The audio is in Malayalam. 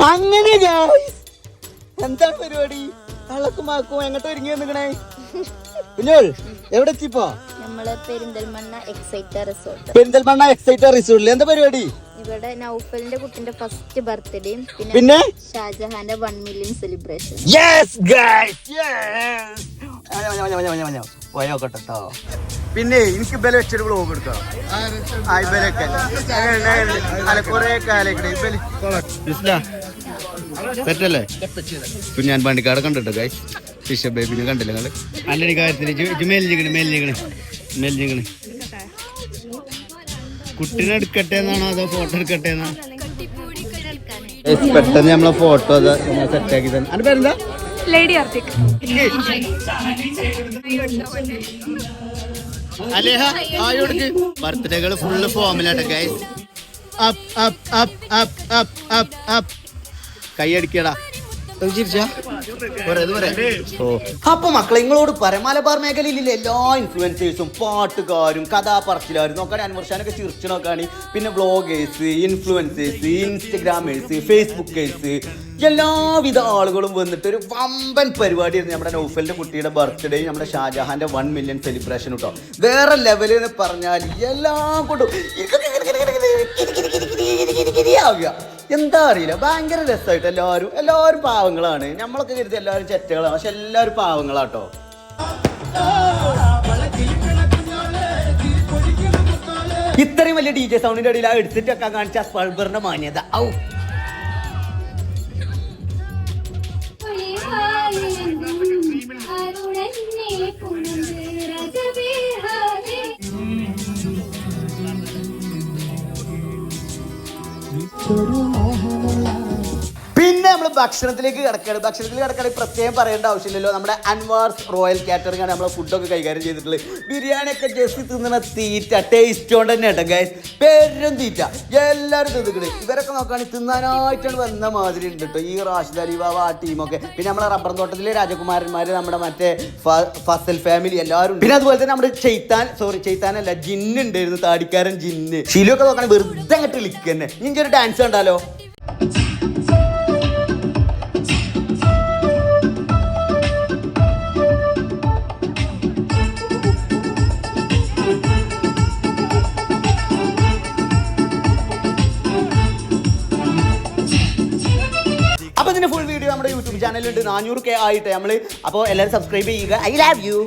അങ്ങനെ എന്താണ് പരിപാടി? അളക്കുമാക്കും എങ്ങോട്ട് ഒരുങ്ങി വന്നിക്കണേ? കുഞ്ഞോൾ എവിടെ എത്തിപ്പോ? നമ്മള് Perinthalmanna exciter resort. Perinthalmanna exciter റിസോർട്ടിൽ എന്താ പരിപാടി? ഇവിടെ നൗഫലിന്റെ കുട്ടിന്റെ ഫസ്റ്റ് ബർത്ത്ഡേയും പിന്നെ ഷാജഹാന്റെ 1 മില്യൺ സെലിബ്രേഷൻ. പോയോക്കട്ടോ. പിന്നെ എനിക്ക് ബല വെച്ചൊരു വ്ളോഗ് എടുക്കാം. കൊറേ കാലം സെറ്റല്ലേ? ഞാൻ പണ്ടിക്കാട് കണ്ടിട്ടോ ഗൈസ്. ഫിഷ ബേബിനെ കണ്ടില്ല നിങ്ങള്? നല്ലൊരു കാര്യത്തിന് മേലിഞ്ഞിക്കണ് കുട്ടീനെ എടുക്കട്ടെ എന്നാണോ അതോ ഫോട്ടോ എടുക്കട്ടെ എന്നാ? പെട്ടെന്ന് നമ്മളെ ഫോട്ടോ സെറ്റാക്കി തന്നെ. അതിന്റെ പേരെന്താ? ലേഡി ആർട്ടിക്. അലേഹ ആയോടുക്ക് ബർത്ത്ഡേകള് ഫുള്ള് ഫോമിലാട്ടെ ഗൈസ്. കൈയടിക്കടാ. അപ്പൊ മക്കളെ നിങ്ങളോട് പറയാം, മലബാർ മേഖലയിലെ എല്ലാ ഇൻഫ്ലുവൻസേഴ്സും പാട്ടുകാരും കഥാപറച്ചിലാരും നോക്കാൻ അൻവർഷാനൊക്കെ ചിരിച്ചു നോക്കാണ്. പിന്നെ വ്ളോഗേഴ്സ്, ഇൻഫ്ലുവൻസേഴ്സ്, ഇൻസ്റ്റഗ്രാമേഴ്സ്, ഫേസ്ബുക്കേഴ്സ്, എല്ലാവിധ ആളുകളും വന്നിട്ട് ഒരു വമ്പൻ പരിപാടിയായിരുന്നു നമ്മുടെ നൗഫലിന്റെ കുട്ടിയുടെ ബർത്ത്ഡേ, നമ്മുടെ ഷാജഹാന്റെ 1 മില്യൺ സെലിബ്രേഷൻ കേട്ടോ. വേറെ ലെവല് എന്ന് പറഞ്ഞാൽ എല്ലാം കൊണ്ടും എന്താ അറിയില്ല, ഭയങ്കര രസമായിട്ട് എല്ലാവരും പാവങ്ങളാണ്. നമ്മളൊക്കെ കരുതി എല്ലാവരും ചെറ്റകളാണ്, പക്ഷെ എല്ലാവരും പാവങ്ങളാട്ടോ. ഇത്രയും വലിയ DJ സൗണ്ടിന്റെ ഇടയിൽ ആ എടുത്തിട്ടൊക്കെ കാണിച്ച സ്പൾബറിന്റെ മാന്യത. ഔ പിന്നെ നമ്മൾ ഭക്ഷണത്തിലേക്ക് കിടക്കുകയാണെങ്കിൽ പ്രത്യേകം പറയേണ്ട ആവശ്യമില്ലല്ലോ. നമ്മുടെ അൻവാർസ് റോയൽ കാറ്ററിംഗ് ആണ് നമ്മളെ ഫുഡൊക്കെ കൈകാര്യം ചെയ്തിട്ടുള്ളത്. ബിരിയാണി ഒക്കെ ജസ്റ്റ് തിന്നുന്ന തീറ്റ ടേസ്റ്റ് കൊണ്ട് തന്നെ കേട്ടോ ഗൈസ്, പേരും തീറ്റ എല്ലാവരും തിന്നിക്കണേ. ഇവരൊക്കെ നോക്കുകയാണെങ്കിൽ തിന്നാനായിട്ടാണ് വന്ന മാതിരി ഉണ്ട് കേട്ടോ ഈ റാഷിദ് അലി ബാബ ആ ടീമൊക്കെ. പിന്നെ നമ്മുടെ റബ്ബർ തോട്ടത്തിലെ രാജകുമാരന്മാർ, നമ്മുടെ മറ്റേ ഫസൽ ഫാമിലി എല്ലാവരും ഉണ്ട്. പിന്നെ അതുപോലെ തന്നെ നമ്മുടെ ചെയ്ത്താനല്ല ജിന്ന് ഉണ്ടായിരുന്നു, താടിക്കാരൻ ജിന്ന്. ഷിലൊക്കെ നോക്കുകയാണെങ്കിൽ വെറുതെ അങ്ങോട്ട് വിളിക്കുക തന്നെ. ഇഞ്ചൊരു ഡാൻസ് കണ്ടാലോ? അപ്പോൾ ഇതിന്റെ ഫുൾ വീഡിയോ നമ്മുടെ യൂട്യൂബ് ചാനലിലുണ്ട്. 400K ആയിട്ട് നമ്മൾ. അപ്പോൾ എല്ലാവരും സബ്സ്ക്രൈബ് ചെയ്യുക. I love you.